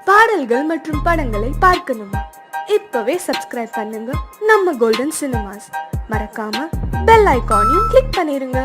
பாடல்கள் மற்றும் படங்களை பார்க்கணுமா? இப்பவே சப்ஸ்கிரைப் பண்ணுங்க நம்ம கோல்டன் சினிமாஸ். மறக்காம பெல் ஐகானையும் கிளிக் பண்ணிருங்க.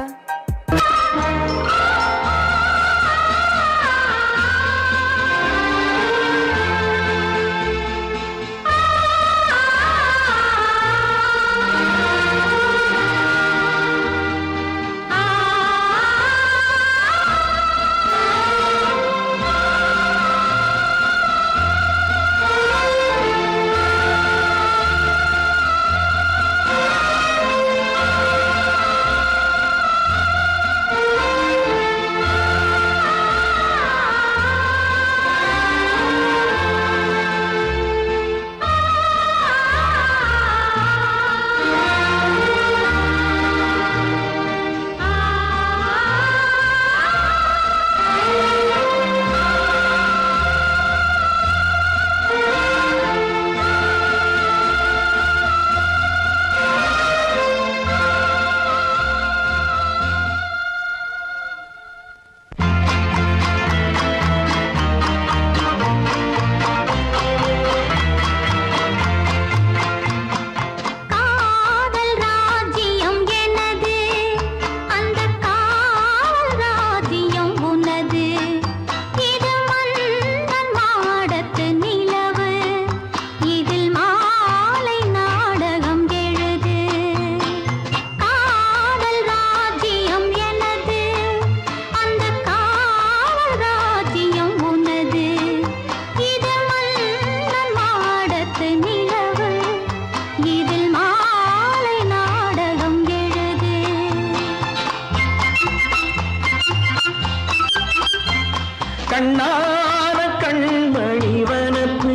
கண்ணான கண்மணி வனப்பு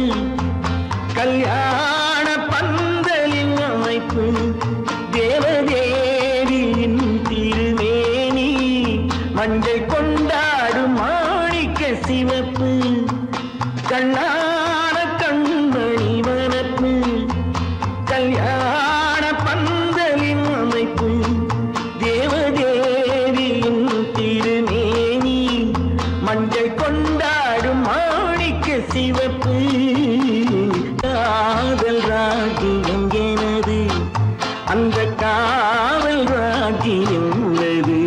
கல்யாண பந்தலின் அமைப்பு தேவதேவியின் திருமேனி மஞ்சள் கொண்டாடும் மாணிக்க சிவப்பு. கண்ணான கண்மணி வனப்பு கல்யாண பந்தலின் அமைப்பு தேவதேவியின் திருமேனி மஞ்சள் கொண்டாடும் மாணிக்க சிவப்பு. காதல் ராஜ்யம் எனது, அந்த காவல் ராஜ்யம் உள்ளது.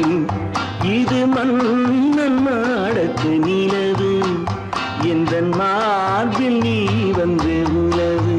இது மன்னன் மாடத்து நிலவு, எந்த மார்பில் நீ வந்து உலவு.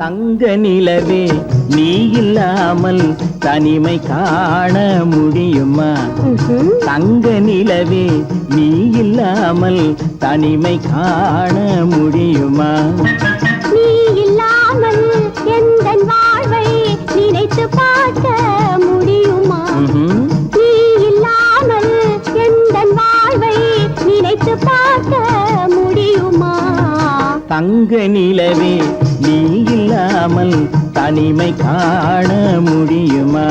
தங்க நிலவே நீ இல்லாமல் தனிமை காண முடியுமா? தங்க நிலவே நீ இல்லாமல் தனிமை காண முடியுமா? நீ இல்லாமல் எந்தன் வாழ்வை நினைத்து பார்க்க முடியுமா? நீ இல்லாமல் எந்தன் வாழ்வை நினைத்து பார்க்க முடியுமா? தங்க நிலவே நீ இல்லாமல் தனிமை காண முடியுமா?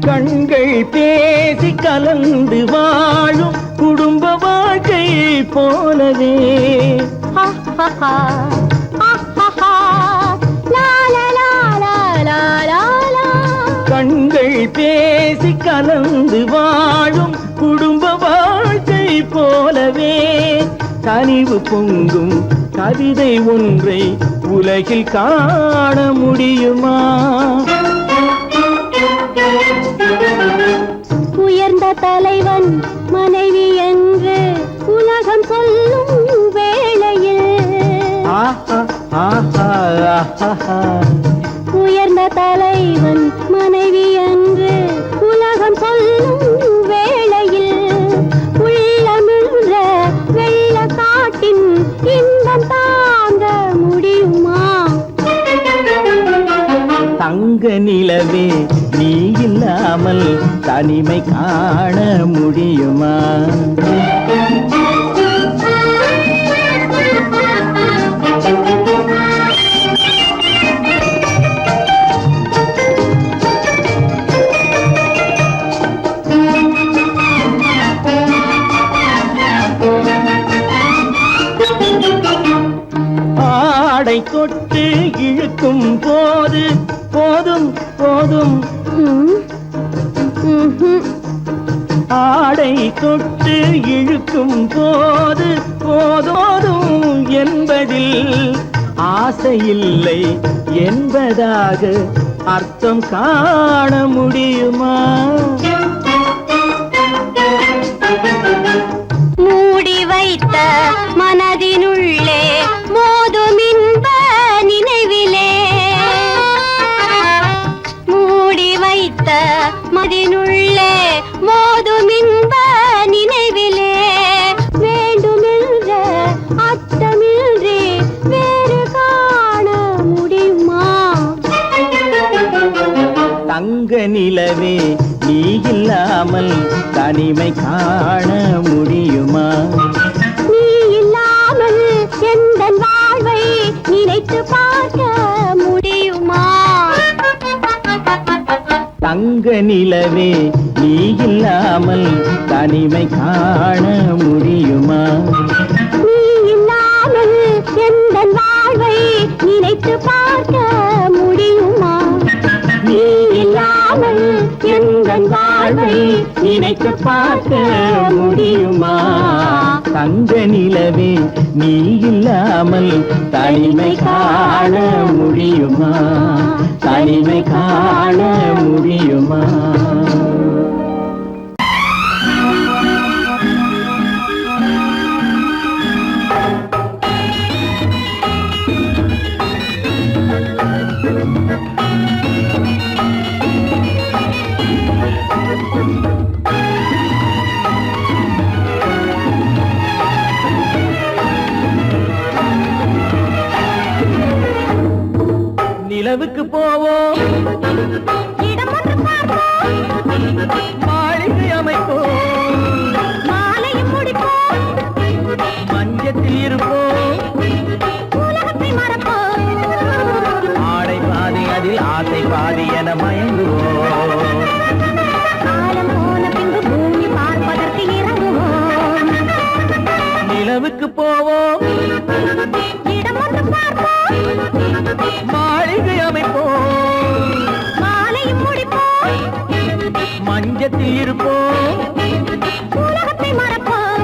கண்கள் பேசி கலந்து வாழும் குடும்ப வாழ்க்கை போலவே கண்கள் பேசி கலந்து வாழும் குடும்ப வாழ்க்கை போலவே கனிவு பொங்கும் கவிதை ஒன்றை உலகில் காண முடியுமா? உயர்ந்த தலைவன் மனைவி என்று உலகம் சொல்லும் வேளையில் உயர்ந்த தலைவன் மனைவி என்று உலகம் சொல்லும் வேளையில் உள்ளமிழ்ற வெள்ள காட்டின் இன்பம் தாங்க முடியுமா? தங்க நிலவே நீ இல்லாமல் தனிமை காண முடியுமா? ஆடை தொட்டு இழுக்கும் போது போதும் போதும் ஆடை தொட்டு இழுக்கும் போது போதோதும் என்பதில் ஆசையில்லை என்பதாக அர்த்தம் காண முடியுமா? மூடி வைத்த மனதினுள்ளே மோதும் இன்ப நினைவிலே மூடி வைத்த மதினுள்ளே மோதும் இன்ப நினைவிலே வேண்டுமென்ற அர்த்தமின்றி வேறு காண முடியுமா? தங்க நிலவே நீ இல்லாமல் தனிமை காண முடியுமா? நீ இல்லாமல் எந்தன் வாழ்வை நினைத்து பார்க்க முடியுமா? தங்க நிலவே நீ இல்லாமல் தனிமை காண முடியுமா? நீ இல்லாமல் எந்தன் வாழ்வை நினைத்து பார்க்க முடியுமா? நீ இல்லாமல் எந்தன் வாழ்வை நினைத்து பார்க்க முடியுமா? தங்க நிலவே நீ இல்லாமல் தனிமை காண முடியுமா? தனிமை காண முடியுமா? நிலவுக்கு போவோம், இடம் ஒன்று பார்ப்போம், மாளிகை அமைப்போம், மாலையும் முடிப்போம், மஞ்சத்தில் இருப்போம், உலகத்தை மறப்போம், ஆடை பாதி அதில் ஆசை பாதி என மயங்குவோம். காலம் போன பின்பு பூமி பார்ப்பதற்கு இறங்குவோம். நிலவுக்கு போவோம், இடம் ஒன்று பார்ப்போம், மாளிகை அமைப்போம், மாலையும் முடிப்போம், மஞ்சத்தில் இருப்போம், உலகத்தை மறப்போம்.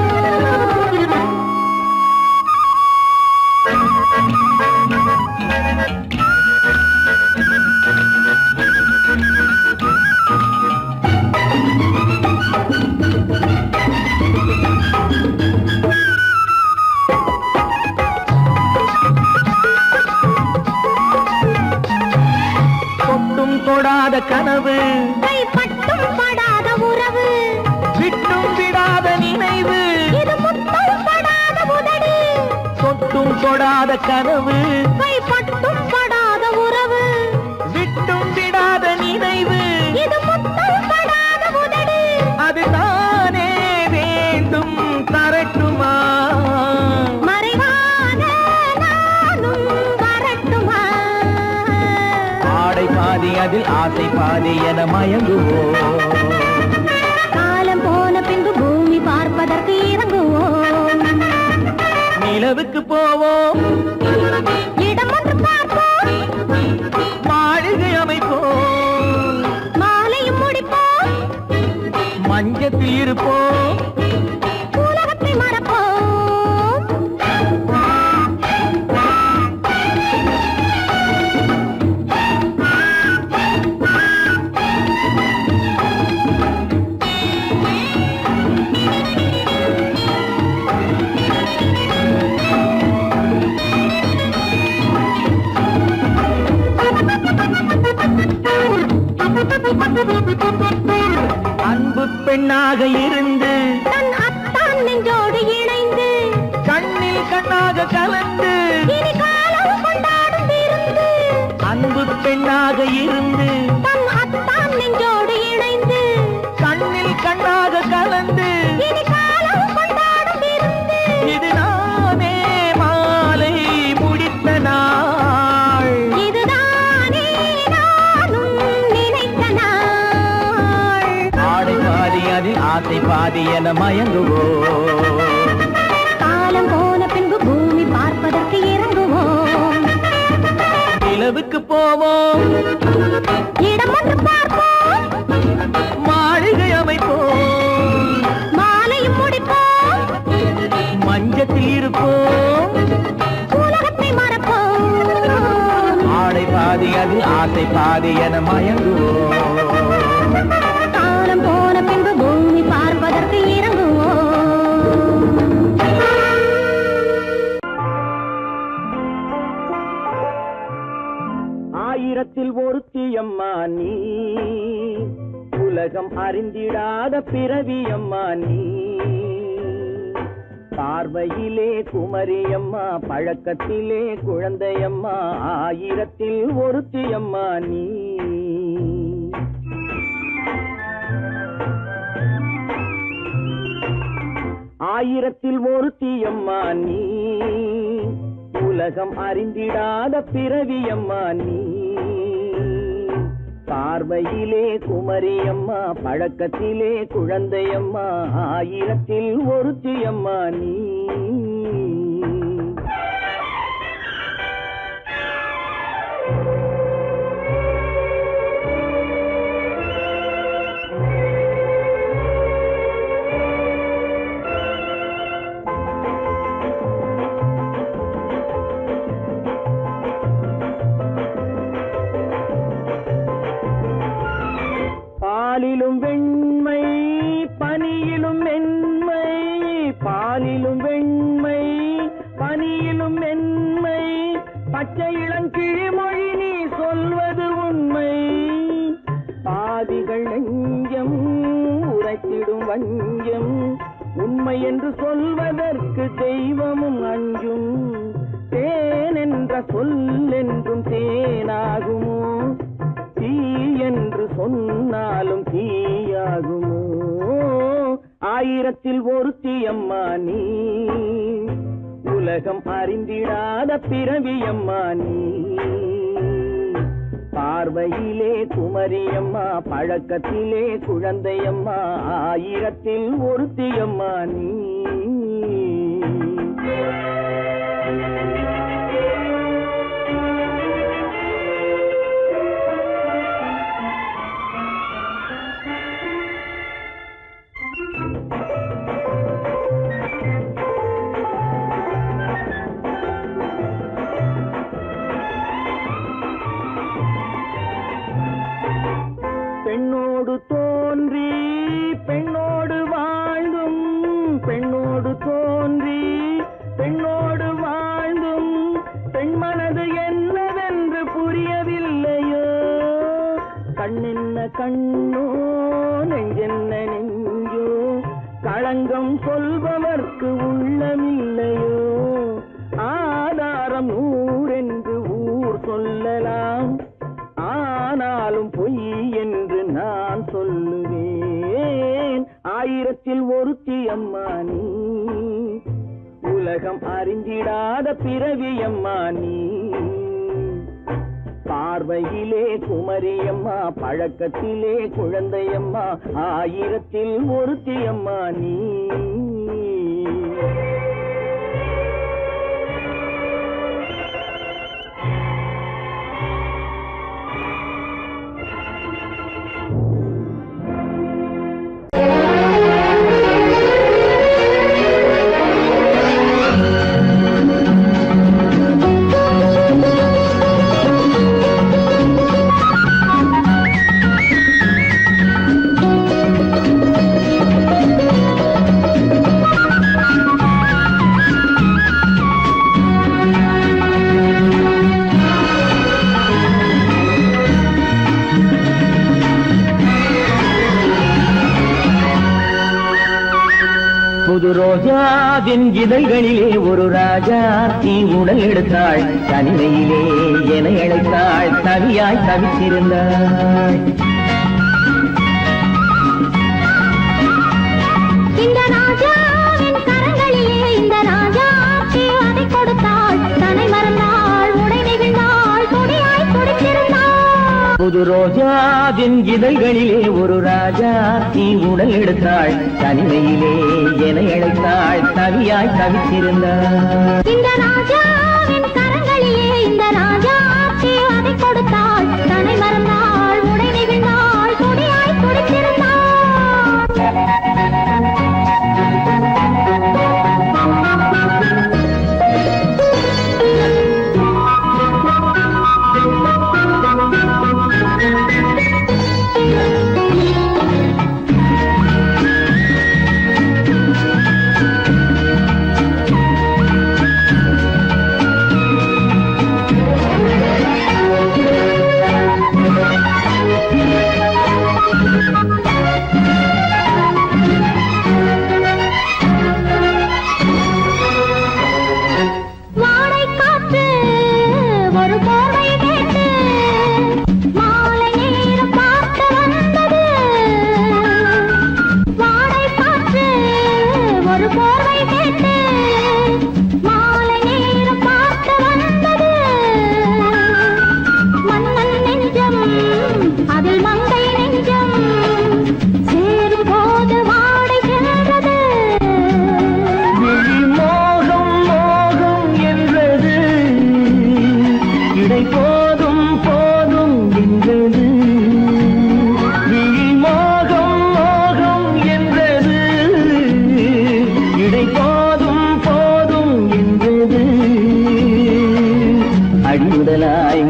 தொட்டும் தொடாத கனவு, கைப்பட்டும் படாத உறவு, விட்டும் விடாத நினைவு, இது முத்தம் படாத உதடு. அது தானே வேண்டும் தரட்டுமா? மறைவான நானும் வரட்டுமா? ஆடை பாதி அதில் ஆசை பாதி என மயங்குவோம். காலம் போன பின்பு பூமி பார்ப்பதற்கு இறங்குவோம். நிலவுக்கு போவோம், இடம் ஒன்று பார்ப்போம், மாளிகை அமைப்போம், மாலையும் முடிப்போம், மஞ்சத்தில் இருப்போம். உலகத்தை மறப்போம். அன்பு பெண்ணாக இருந்து தன் அத்தான் நெஞ்சோடு இணைந்து கண்ணில் கண்ணாக கலந்து, இனி காலம் கொண்டாடும் விருந்து. அன்பு பெண்ணாக இருந்து தன் அத்தான் நெஞ்சோடு இணைந்து கண்ணில் கண்ணாக கலந்து, இனி காலம் கொண்டாடும் விருந்து. இது நானே மாலை முடித்த நாள். இதுதானே நானும் நினைத்த நாள். ஆடை பாதி அதில் ஆசை பாதி என மயங்குவோம். காலம் போன பின்பு பூமி பார்ப்பதற்கு இறங்குவோம். நிலவுக்கு போவோம், இடம் ஒன்று பார்ப்போம், மாளிகை அமைப்போம், மாலையும் முடிப்போம், மஞ்சத்தில் இருப்போம். உலகத்தை மறப்போம். ஆடை பாதி அதில் ஆசை பாதி என மயங்குவோம். காலம் போன பின்பு பூமி பார்ப்பதற்கு இறங்குவோம். ஆயிரத்தில் ஒருத்தியம்மா நீ, உலகம் அறிந்திடாத பிறவியம்மா நீ. பார்வையிலே குமரியம்மா, பழக்கத்திலே குழந்தையம்மா, ஆயிரத்தில் ஒருத்தியம்மா நீ. ஆயிரத்தில் ஒருத்தியம்மா நீ, உலகம் அறிந்திடாத பிறவியம்மா நீ. பார்வையிலே குமரியம்மா, பழக்கத்திலே குழந்தையம்மா, ஆயிரத்தில் ஒருத்தியம்மா நீ. பாலிலும் வெண்மை பனியிலும் மென்மை, பாலிலும் வெண்மை பனியிலும் மென்மை, பச்சை இளங்கிழிமொழி நீ சொல்வது உண்மை. பாதிகள் நெஞ்சம் உரைத்திடும் வஞ்சம், உண்மை என்று சொல்வதற்கு தெய்வமும் அஞ்சும். தேன் என்ற சொல் என்றும் தேனாகுமோ, தீ என்று சொன்னாலும் தீயாகுமோ. ஆயிரத்தில் ஒருத்தியம்மா நீ, உலகம் அறிந்திடாத பிறவியம்மா நீ. பார்வையிலே குமரியம்மா, பழக்கத்திலே குழந்தையம்மா, ஆயிரத்தில் ஒருத்தியம்மா நீ. பெண்ணோடு தோன்றி பெண்ணோடு வாழ்ந்தும், பெண்ணோடு தோன்றி பெண்ணோடு வாழ்ந்தும், பெண் மனது என்னவென்று புரியவில்லையோ. கண்ணென்ன கண்ணோ, நெஞ்சென்ன நெஞ்சோ, களங்கம் சொல்பவர்க்கு உள்ளமில்லையோ. உலகம் அறிந்திடாத பிறவியம்மா நீ. பார்வையிலே குமரியம்மா, பழக்கத்திலே குழந்தையம்மா, ஆயிரத்தில் ஒருத்தியம்மா நீ. புது ரோஜாவின் இதழ்களிலே ஒரு ராஜா தீ உடல் எடுத்தாள், தனிமையிலே என அழைத்தாள், தவியாய் தவித்திருந்தாள். இந்த ராஜாவின் கரங்களிலே இந்த ராஜா அதை கொடுத்தாள், தன்னை மறந்தாள், உடை நெகிழ்ந்தாள், கொடியாய் துடித்திருந்தாள். புது ரோஜாவின் இதழ்களிலே ஒரு ராஜா தீ உடல் எடுத்தாள், தனிமையிலே என அழைத்தாள், தவியாய் தவித்திருந்தாள். இந்த ராஜாவின் கரங்களிலே இந்த ராஜா அதை கொடுத்தாள், தன்னை மறந்தாள், உடை நெகிழ்ந்தாள், கொடியாய் துடித்திருந்தாள்.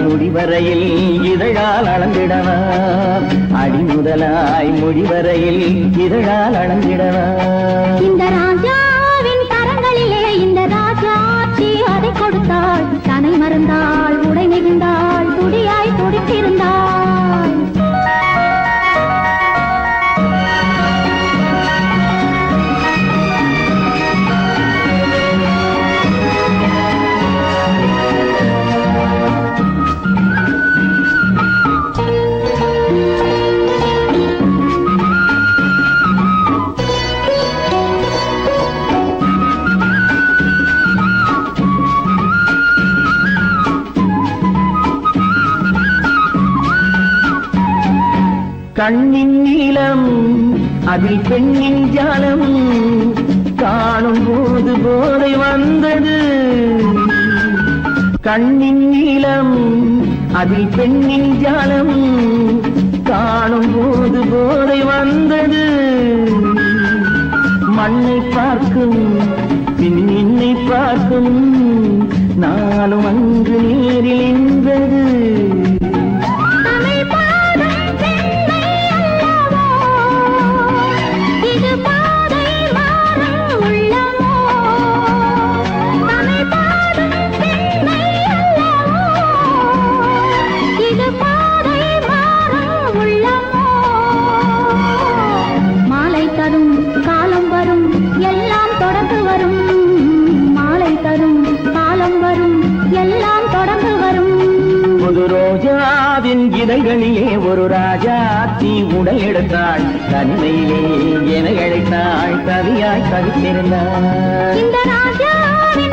முடிவரையில் இதழால் அளந்திடவா, அடிமுதலாய் முடிவரையில் இதழால் அளந்திடவா. இந்த ராஜாவின் கரங்களிலே இந்த ராஜா அதை கொடுத்தாள், தன்னை மறந்தாள், உடை நெகிழ்ந்தாள், துடியாய் துடித்திருந்தாள். கண்ணின் நீளம் அதில் பெண்ணின் ஜாலம், காணும் போது போதை வந்தது. கண்ணின் நீளம் அதில் பெண்ணின் ஜாலம், காணும் போது போதை வந்தது. மண்ணை பார்க்கும் பின் என்னை பார்க்கும் நானும் அங்கு நேரில் நின்றது. இதழ்களிலே ஒரு ராஜா தீ உடல் எடுத்தாள், தனிமையிலே என அழைத்தாள், தவியாய் தவித்திருந்தாள். இந்த ராஜாவின்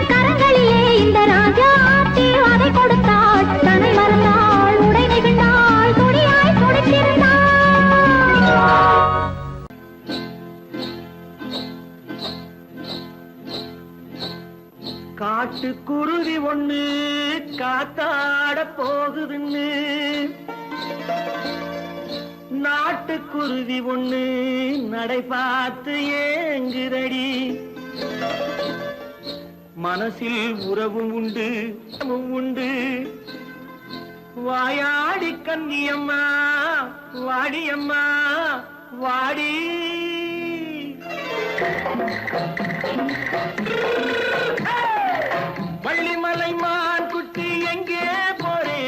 காட்டுக்குருவி ஒண்ணு காத்தாட போகுதுன்னு நாட்டுக்குருவி ஒண்ணு நடை பார்த்து ஏங்குதடி மனசில் உறவும் உண்டு உண்டு வாயாடி கன்னியம்மா வாடியம்மா வாடி வள்ளிமலை மான் குட்டி எங்கே போறே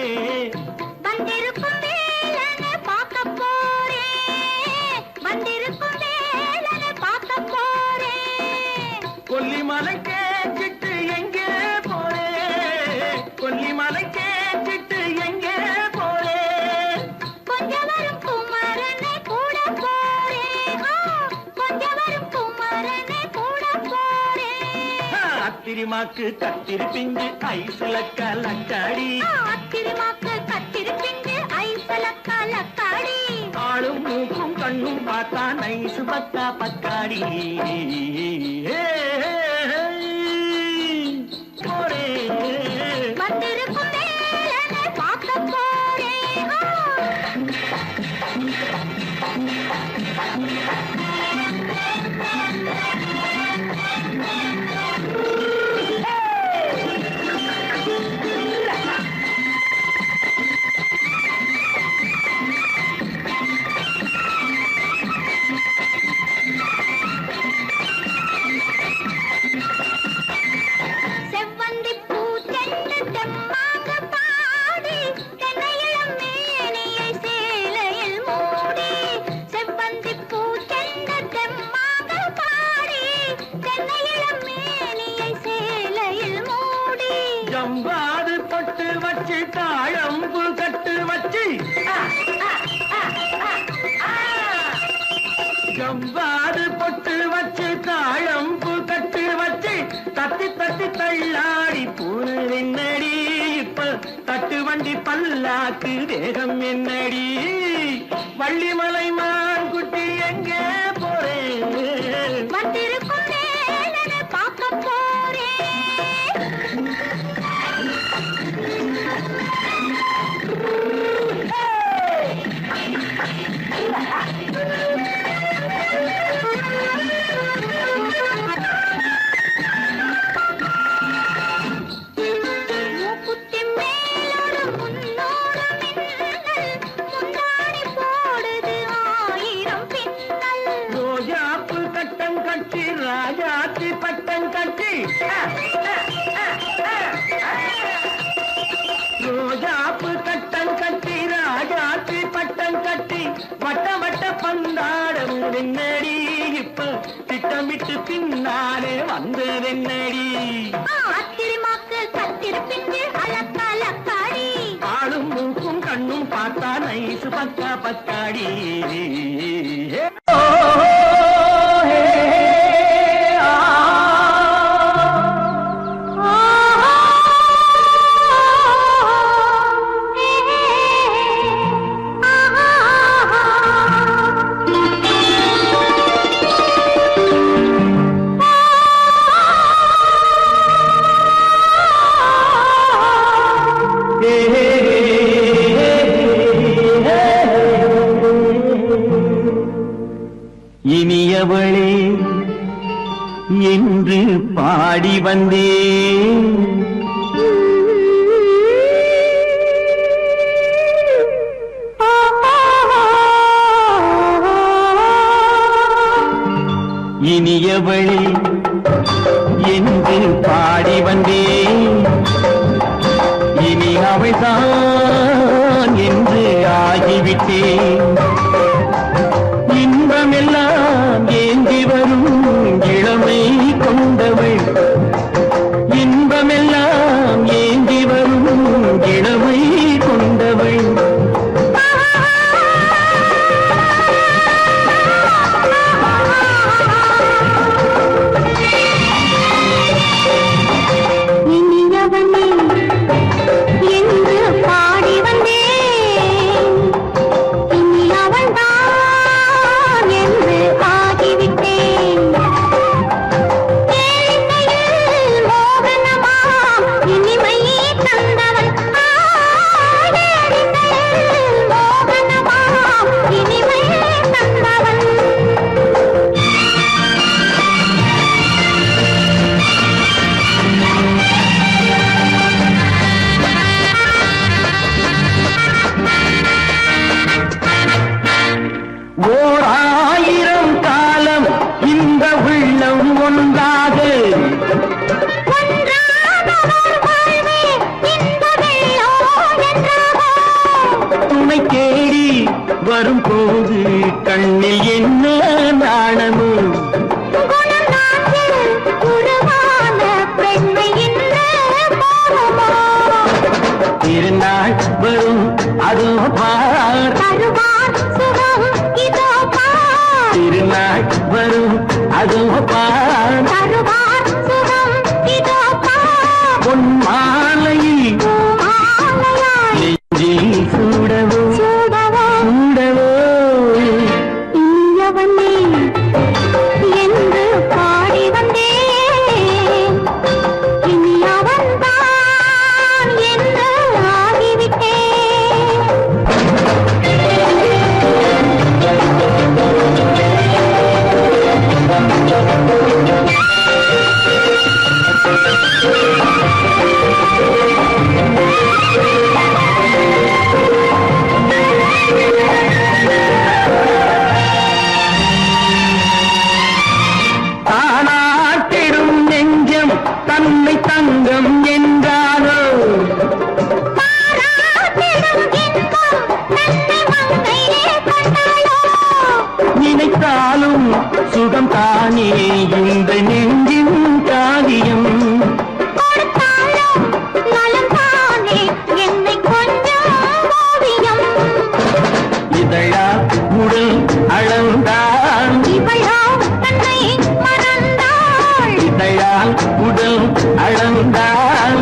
வந்திருக்கும் வேலனை பார்க்க போறேன் வந்திருக்கும் வேலனை பார்க்க போறேன் கொல்லிமலை கேச்சிட்டு எங்கே போறே கொல்லிமலை கேச்சிட்டு எங்கே போறே கொஞ்சம் வரும் குமரனை கூட போறேன் கொஞ்சம் வரும் குமரனை கூட போறேன் அத்திரிமாக்கு கத்திரி பிஞ்சு ஐசுல கலக்காடி அத்திரிமாக்கு கத்திரி பிஞ்சு ஐசல கலக்காடி ஆளும் மூக்கும் கண்ணும் பார்த்தா நைசு பக்கா பக்காடி போறே வந்திருக்கும் வேலனை பார்க்க போறேன் செவ்வந்தி பூ செண்டு தெம்மாக பாடி தென்னையிளம் மேனியை சேலையில் மூடி செவ்வந்தி பூ செண்டு தெம்மாக பாடி தென்னையிளம் மேனியை சேலையில் மூடி ஜம்பாது பட்டு வச்சு தாழம்பு கட்டு வச்சு ஜம்பாது பொட்டு வச்சு தாழம்பு கட்டு வச்சு தட்டி தட்டி தள்ளாடி பூனு என்னடி இப்ப தட்டு வண்டி பல்லாக்கு வேகம் என்னடி வள்ளிமலை மான் குட்டி எங்கே போறேன் வந்திருக்கும் வேலனை பார்க்க போறேன் மூக்குத்தி மேலோடு முன்னோடு மின்னல் முந்தாடி போடுது ஆயிரம் பின்னல் ரோஜாப்பு கட்டம் கட்டி ராஜாத்தி பட்டம் கட்டி ரோஜாப்பு கட்டம் கட்டி ராஜாத்தி பட்டம் கட்டி வட்ட வட்ட பந்தாடம் என்னடி இப்ப திட்டமிட்டு பின்னாலே வந்து என்னடி அத்திரிமாக்கு கத்திரி பிஞ்சு அலக்காடி ஆளும் மூக்கும் கண்ணும் பார்த்தா நைசு பக்கா பக்காடி இனியவளே என்று பாடி வந்தேன் இனியவளே என்று பாடி வந்தேன் இனி அவள்தான் என்று ஆகிவிட்டேன் இன்பமெல்லாம் ஏந்தி வரும் இளமை கொண்டவள் இன்பமெல்லாம் ஏந்தி வரும் இளமை கொண்டவள் வரும்போது கண்ணில் என்ன நாணமோ திருநாள் வரும் அதோ பார் திருநாள் வரும் அதோ பார் பொன் மாலையில் நெஞ்சில் சூடவோ சூடவோ என்று பாடி வந்தேன் இனி அவன்தான் என்று ஆகிவிட்டேன் தானாட்டிடும் நெஞ்சம் தன்னை தங்கம் என்றாரோ நினைத்தாலும் சுகம் தானே இந்த நெஞ்சின் காரியம் இதழா உடல் அளந்தாள் இதழால் உடல் அளந்தாள்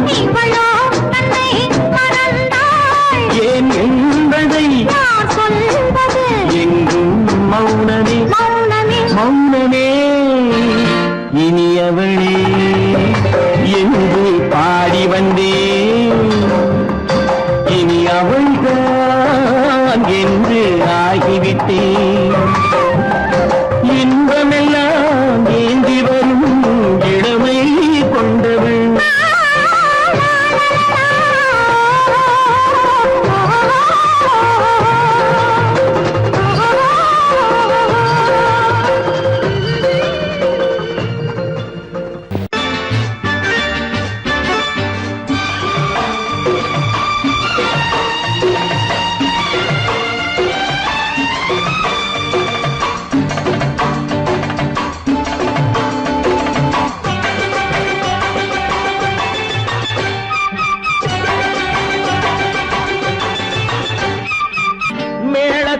ஏன் என்பதை எங்கும் மௌனமே மௌனமே இனியவளே என்று பாடி வந்தேன் இனி அவள்தான் என்று ஆகிவிட்டேன் இன்பமெல்லாம் ஏந்தி வரும் இளமை கொண்டவள்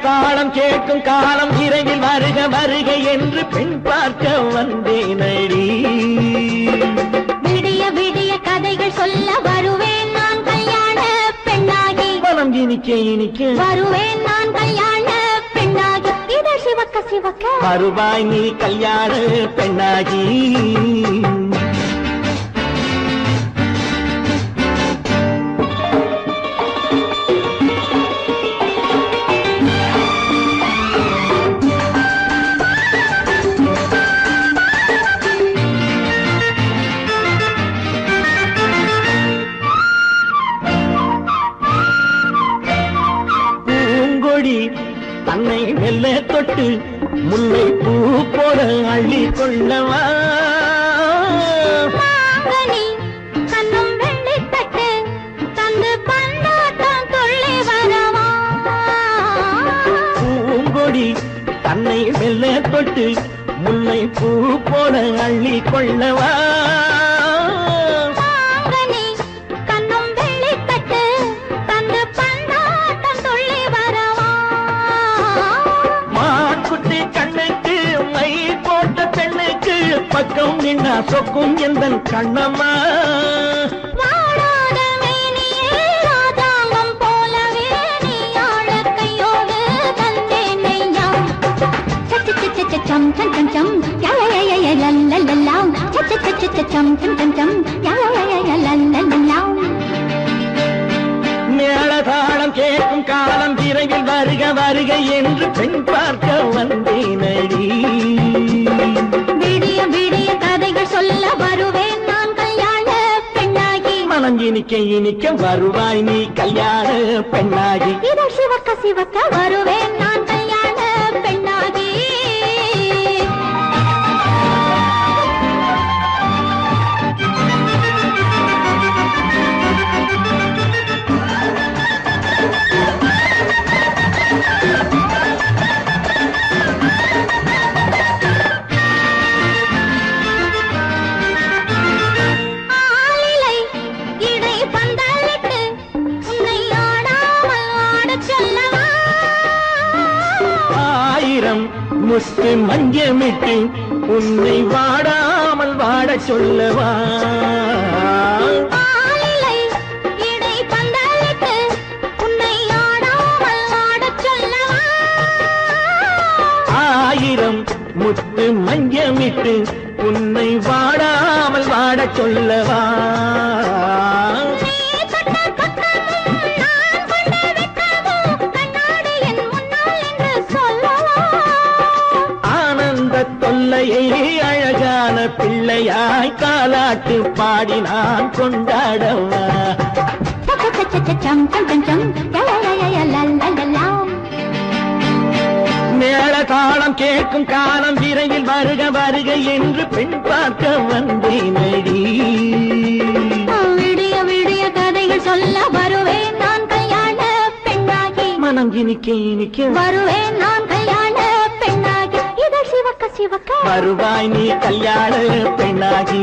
தாளம் கேட்கும் காலம் விரைவில் வருக வருக என்று பெண் பார்க்க வந்தேனடி விடிய விடிய கதைகள் சொல்ல வருவேன் நான் கல்யாண பெண்ணாகி மனம் இனிக்க வருவேன் நான் கல்யாண பெண்ணாகி இதழ் சிவக்க சிவக்க வருவாய் நீ கல்யாண பெண்ணாகி தன்னை மெல்ல தொட்டு முல்லை பூ போல அள்ளி கொள்ளவா கண்ணும் வெள்ளி தட்டு தந்து பந்தாட்டம் துள்ளி வரவா பூங்கொடி தன்னை மெல்ல தொட்டு முல்லை பூ போல அள்ளி கொள்ளவா பக்கம் நின்னா சொக்கும் எந்தன் கண்ணம்மா வாழாத மேனியே ராஜாங்கம் போலவே நீ ஆழ கையோடு தந்தேன் நெய்யா சச்ச சச்ச சம் சம் சம் சம் யா யா யா யா லல்லல்லா சச்ச சச்ச சம் சம் சம் சம் யா யா யா யா லல்லல்லா மேளதாளம் கேட்கும் காலம் விரைவில் வருக வருக என்று பெண் பார்க்க வந்தேனடி விடிய விடிய கதைகள் சொல்ல வருவேன் நான் கல்யாண பெண்ணாகி மனம் இனிக்க வருவாய் நீ கல்யாண பெண்ணாகி இதழ் சிவக்க சிவக்க வருவேன் நான் கல்யாண பெண்ணாகி மஞ்சமிட்டு உன்னை வாடாமல் வாடச் சொல்லவா ஆளிலை இடை பந்தலிட்டு உன்னை ஆடாமல் ஆடச் சொல்லவா ஆயிரம் முத்து மஞ்சமிட்டு உன்னை வாடாமல் வாடச் சொல்லவா நீ தொட்ட பக்கமும் நான் கொண்ட வெட்கமும் கண்ணாடி என் முன்னால் என்று சொல்லவா ஆனந்த தொல்லையை அழகான பிள்ளையாய் தாலாட்டு பாடி நான் கொண்டாடவா சம் சம் சம் சம் லலலலலலலலலாம் மேள தாளம் கேட்கும் காலம் விரைவில் வருக வருக என்று பெண் பார்க்க வந்தேனடி விடிய விடிய கதைகள் சொல்ல வருவேன் நான் கல்யாண பெண்ணாகி மனம் இனிக்க வருவேன் நான் கல்யாண பெண்ணாகி இதழ் சிவக்க சிவக்க வருவாய் நீ கல்யாண பெண்ணாகி